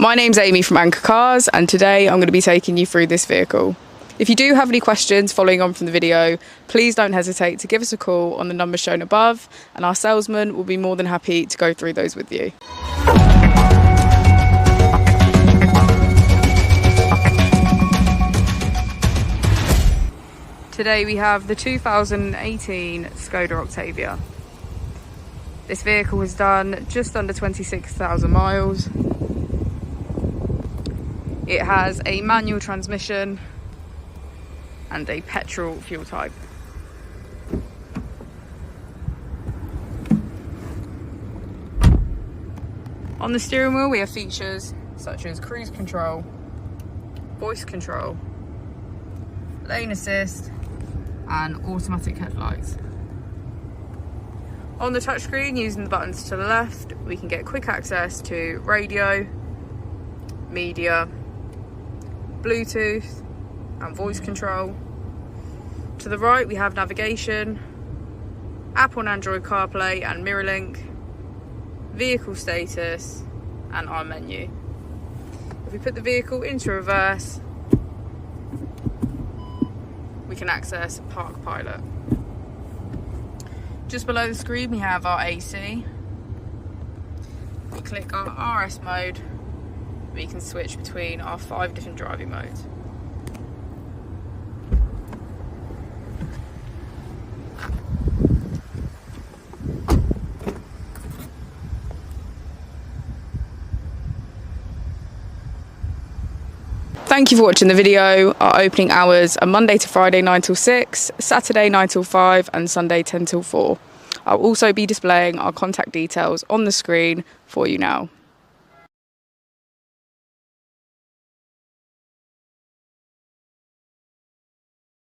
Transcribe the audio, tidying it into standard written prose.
My name's Amy from Anchor Cars, and today I'm going to be taking you through this vehicle. If you do have any questions following on from the video, please don't hesitate to give us a call on the number shown above, and our salesman will be more than happy to go through those with you. Today we have the 2018 Skoda Octavia. This vehicle was done just under 26,000 miles. It has a manual transmission and a petrol fuel type. On the steering wheel we have features such as cruise control, voice control, lane assist and automatic headlights. On the touchscreen, using the buttons to the left, we can get quick access to radio, media, Bluetooth and voice control. To the right we have navigation, Apple and Android CarPlay and MirrorLink, vehicle status and our menu. If we put the vehicle into reverse, we can access Park Pilot. Just below the screen we have our AC. We click our RS mode, we can switch between our 5 different driving modes. Thank you for watching the video. Our opening hours are Monday to Friday 9 till 6, Saturday 9 till 5 and Sunday 10 till 4. I'll also be displaying our contact details on the screen for you now.